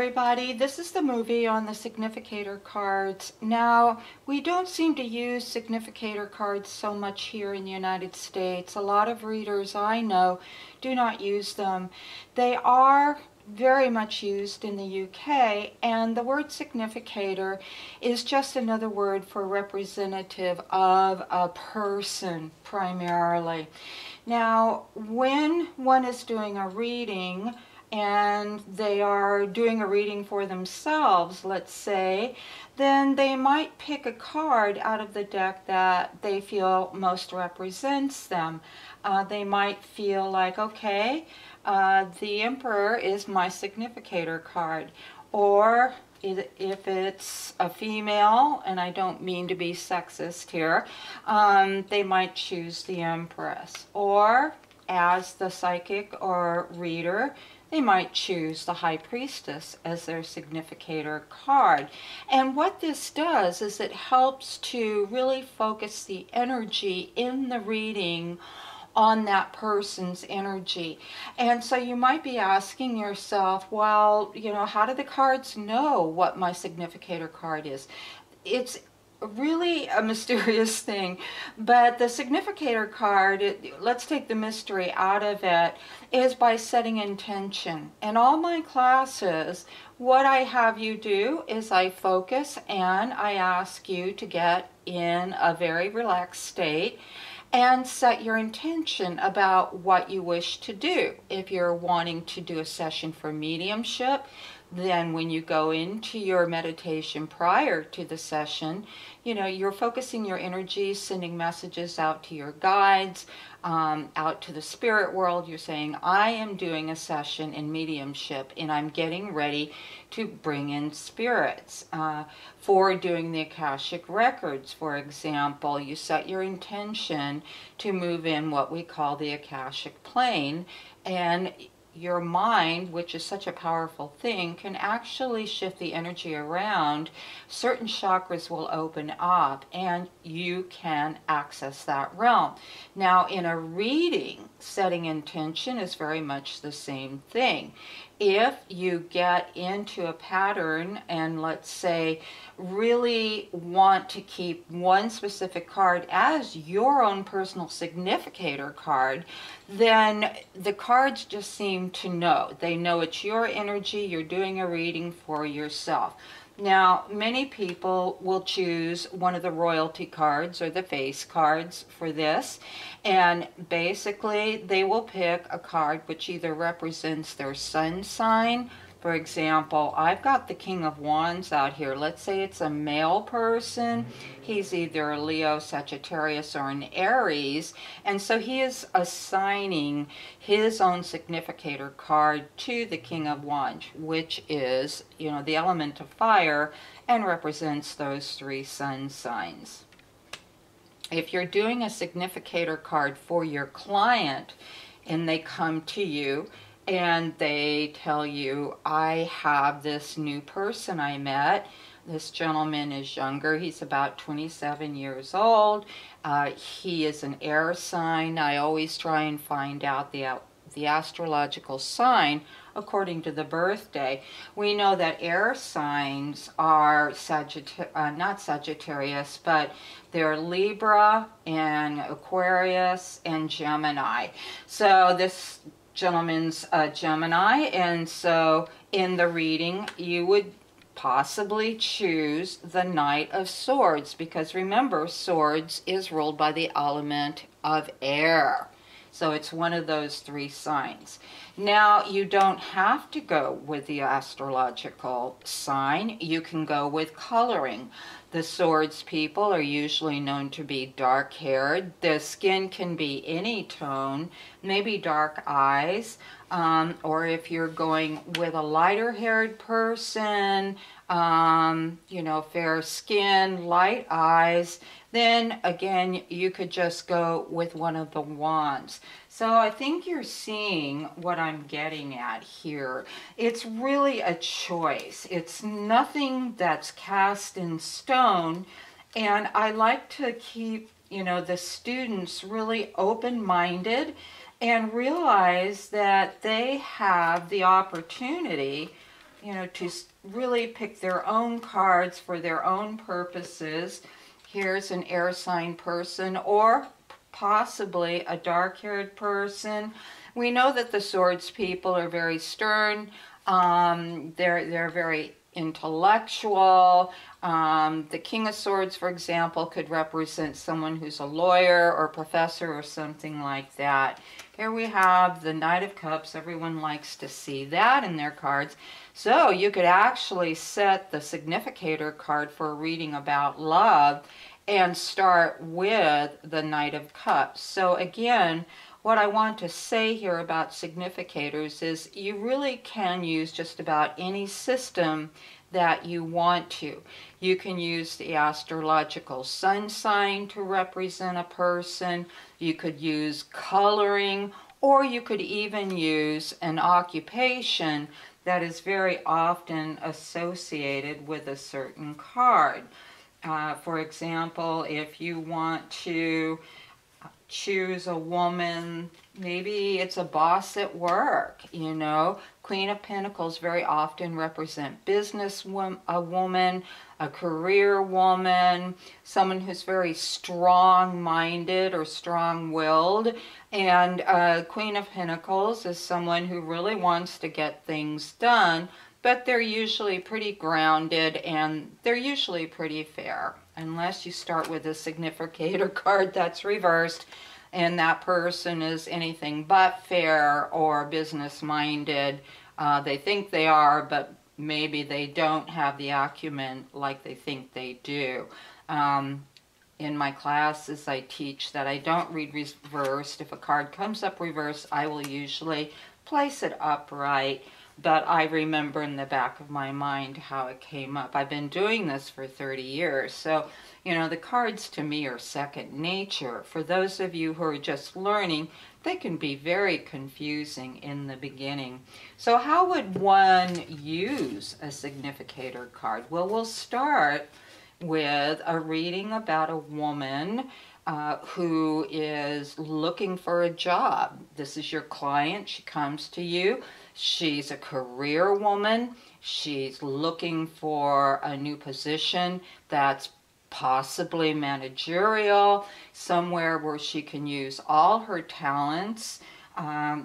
everybody. This is the movie on the Significator cards. Now, we don't seem to use Significator cards so much here in the United States. A lot of readers I know do not use them. They are very much used in the UK, and the word significator is just another word for representative of a person primarily. Now, when one is doing a reading and they are doing a reading for themselves, let's say, then they might pick a card out of the deck that they feel most represents them. They might feel like, okay, the Emperor is my significator card. Or if it's a female, and I don't mean to be sexist here, they might choose the Empress. Or as the psychic or reader, they might choose the High Priestess as their significator card. And what this does is it helps to really focus the energy in the reading on that person's energy. And so you might be asking yourself, well, you know, how do the cards know what my significator card is? It's really a mysterious thing, but the significator card, let's take the mystery out of it, is by setting intention. In all my classes, what I have you do is I focus and I ask you to get in a very relaxed state and set your intention about what you wish to do. If you're wanting to do a session for mediumship, then when you go into your meditation prior to the session, you know, you're focusing your energy, sending messages out to your guides, out to the spirit world. You're saying, I am doing a session in mediumship and I'm getting ready to bring in spirits. For doing the Akashic records, for example, you set your intention to move in what we call the Akashic plane, and your mind, which is such a powerful thing, can actually shift the energy around. Certain chakras will open up and you can access that realm. Now, in a reading, setting intention is very much the same thing. If you get into a pattern and, let's say, really want to keep one specific card as your own personal significator card, then the cards just seem to know. They know it's your energy, you're doing a reading for yourself. Now, many people will choose one of the royalty cards or the face cards for this, and basically they will pick a card which either represents their sun sign. For example, I've got the King of Wands out here. Let's say it's a male person. He's either a Leo, Sagittarius, or an Aries. And so he is assigning his own significator card to the King of Wands, which is, you know, the element of fire and represents those three sun signs. If you're doing a significator card for your client and they come to you, and they tell you, I have this new person I met. This gentleman is younger. He's about 27 years old. He is an air sign. I always try and find out the astrological sign according to the birthday. We know that air signs are not Sagittarius, but they're Libra and Aquarius and Gemini. So this gentleman's Gemini, and so in the reading you would possibly choose the Knight of Swords, because remember, swords is ruled by the element of air. So it's one of those three signs. Now, you don't have to go with the astrological sign. You can go with coloring. The swords people are usually known to be dark-haired. The skin can be any tone, maybe dark eyes, or if you're going with a lighter-haired person, you know, fair skin, light eyes, then again, you could just go with one of the wands. So I think you're seeing what I'm getting at here. It's really a choice. It's nothing that's cast in stone. And I like to keep, you know, the students really open-minded and realize that they have the opportunity to really pick their own cards for their own purposes. Here's an air sign person, or possibly a dark-haired person. We know that the swords people are very stern. They're very intellectual. The King of Swords, for example, could represent someone who's a lawyer or professor or something like that. Here we have the Knight of Cups. Everyone likes to see that in their cards. So you could actually set the significator card for a reading about love and start with the Knight of Cups. So again, what I want to say here about significators is you really can use just about any system that you want to. You can use the astrological sun sign to represent a person. You could use coloring, or you could even use an occupation that is very often associated with a certain card. For example, if you want to choose a woman, maybe it's a boss at work, Queen of Pentacles very often represent a woman, a career woman, someone who's very strong-minded or strong-willed. And Queen of Pentacles is someone who really wants to get things done, but they're usually pretty grounded and they're usually pretty fair. Unless you start with a significator card that's reversed and that person is anything but fair or business-minded. They think they are, but maybe they don't have the acumen like they think they do. In my classes, I teach that I don't read reversed. If a card comes up reversed, I will usually place it upright, but I remember in the back of my mind how it came up. I've been doing this for 30 years, so the cards to me are second nature. For those of you who are just learning, they can be very confusing in the beginning. So how would one use a significator card? Well, we'll start with a reading about a woman who is looking for a job. This is your client. She comes to you. She's a career woman. She's looking for a new position that's possibly managerial, somewhere where she can use all her talents,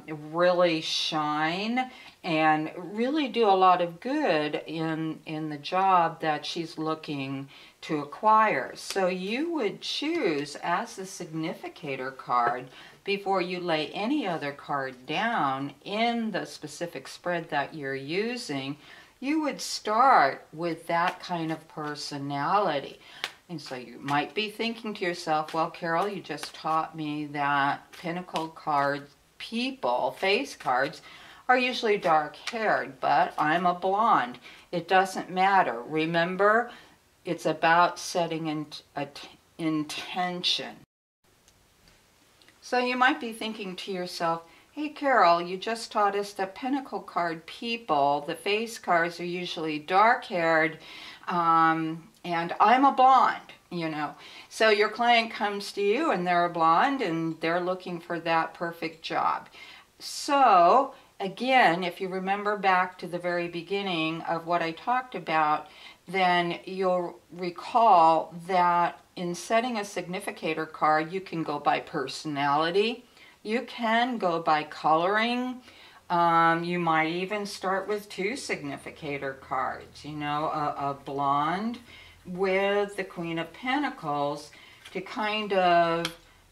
really shine, and really do a lot of good in the job that she's looking to acquire. So you would choose as the significator card, before you lay any other card down in the specific spread that you're using, you would start with that kind of personality. And so you might be thinking to yourself, well, Carol, you just taught me that pentacle cards, people, face cards, are usually dark-haired, but I'm a blonde. It doesn't matter. Remember, it's about setting an intention. So you might be thinking to yourself, hey, Carol, you just taught us that pentacle card people, the face cards, are usually dark-haired, and I'm a blonde, So your client comes to you and they're a blonde and they're looking for that perfect job. So again, if you remember back to the very beginning of what I talked about, then you'll recall that in setting a significator card, you can go by personality, you can go by coloring, you might even start with two significator cards, a blonde with the Queen of Pentacles to kind of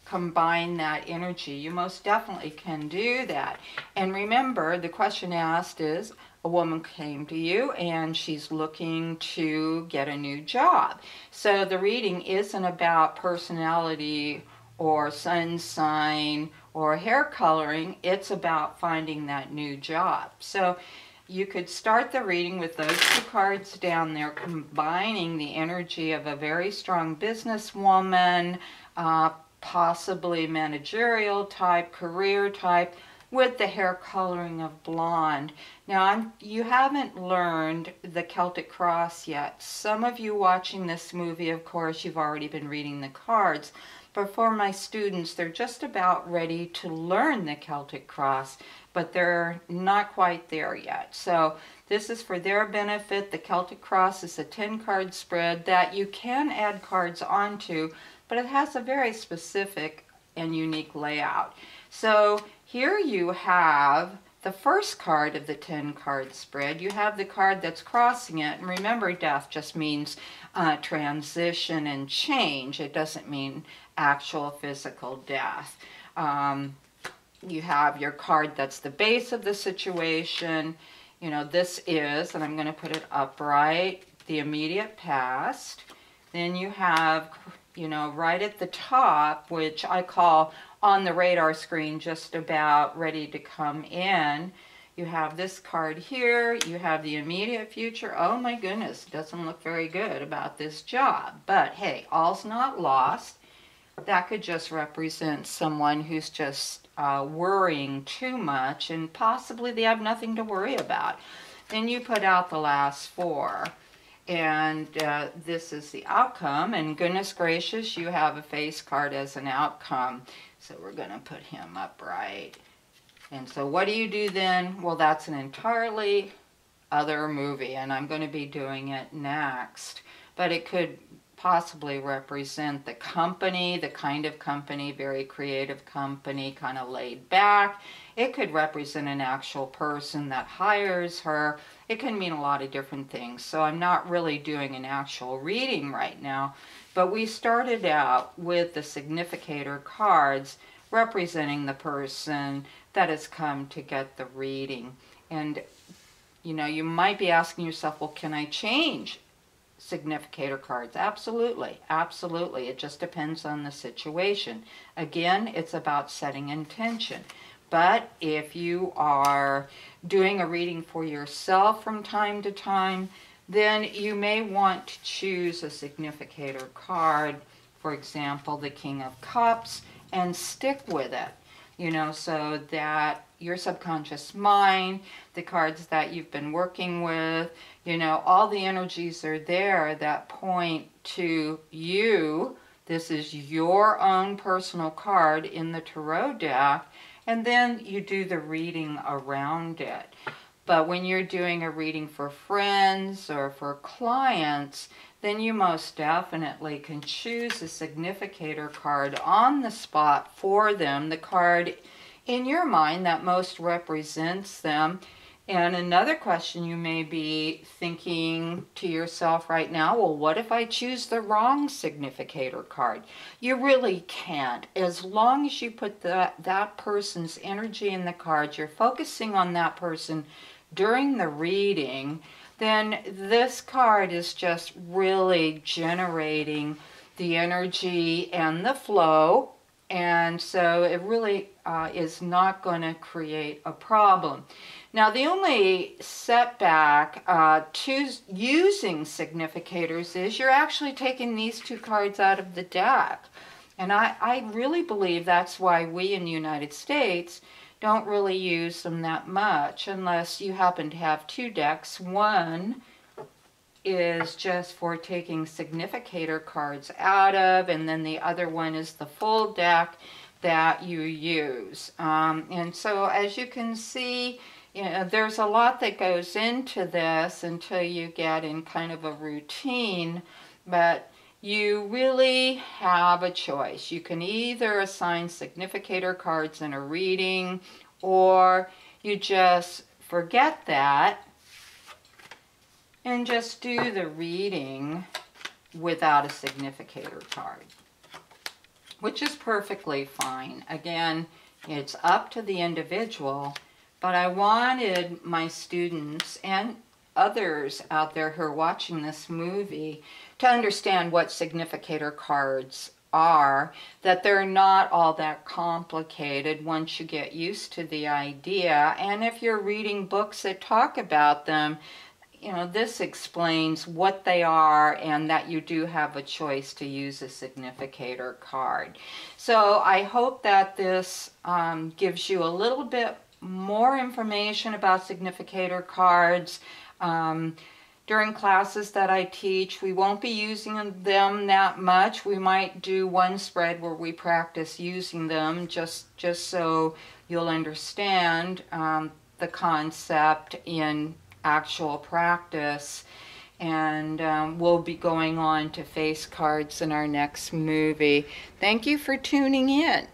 combine that energy. You most definitely can do that. And remember, the question asked is, a woman came to you and she's looking to get a new job. So the reading isn't about personality or sun sign or hair coloring. It's about finding that new job. So you could start the reading with those two cards down there, combining the energy of a very strong businesswoman, possibly managerial type, career type, with the hair coloring of blonde. Now, you haven't learned the Celtic Cross yet. Some of you watching this movie, of course, you've already been reading the cards. But for my students, they're just about ready to learn the Celtic Cross, but they're not quite there yet. So This is for their benefit. The Celtic Cross is a 10-card spread that you can add cards onto, but it has a very specific and unique layout. So here you have the first card of the 10-card spread. You have the card that's crossing it. And remember, death just means transition and change. It doesn't mean actual physical death. You have your card that's the base of the situation. You know, this is, and I'm going to put it upright, the immediate past. Then you have, you know, right at the top, which I call on the radar screen, just about ready to come in. You have this card here. You have the immediate future. Oh my goodness, doesn't look very good about this job. But hey, all's not lost. That could just represent someone who's just worrying too much, and possibly they have nothing to worry about. Then you put out the last four. And this is the outcome, and goodness gracious, you have a face card as an outcome. So we're going to put him upright. And so what do you do then? Well, that's an entirely other movie, and I'm going to be doing it next. But it could possibly represent the company, the kind of company, very creative company, kind of laid back. It could represent an actual person that hires her. It can mean a lot of different things. So I'm not really doing an actual reading right now, but we started out with the significator cards representing the person that has come to get the reading. And you know, you might be asking yourself, well, can I change significator cards? Absolutely, absolutely. It just depends on the situation. Again, it's about setting intention. But if you are doing a reading for yourself from time to time, then you may want to choose a significator card, for example, the King of Cups, and stick with it, you know, so that your subconscious mind, the cards that you've been working with, you know, all the energies are there that point to you. This is your own personal card in the tarot deck, and then you do the reading around it. But when you're doing a reading for friends or for clients, then you most definitely can choose a significator card on the spot for them, the card in your mind that most represents them. And another question you may be thinking to yourself right now, well, what if I choose the wrong significator card? You really can't. As long as you put that person's energy in the card, you're focusing on that person during the reading, then this card is just really generating the energy and the flow. And so it really is not going to create a problem. Now, the only setback to using significators is you're actually taking these two cards out of the deck. And I really believe that's why we in the United States don't really use them that much, unless you happen to have two decks. One is just for taking significator cards out of, and then the other one is the full deck that you use. And so as you can see, you know, there's a lot that goes into this until you get in kind of a routine, but you really have a choice. You can either assign significator cards in a reading, or you just forget that and just do the reading without a significator card, which is perfectly fine. Again, it's up to the individual, but I wanted my students and others out there who are watching this movie to understand what significator cards are, that they're not all that complicated once you get used to the idea. And if you're reading books that talk about them, you know, this explains what they are and that you do have a choice to use a significator card. So I hope that this gives you a little bit more information about significator cards. During classes that I teach, we won't be using them that much. We might do one spread where we practice using them, just so you'll understand the concept in actual practice. And we'll be going on to face cards in our next movie. Thank you for tuning in.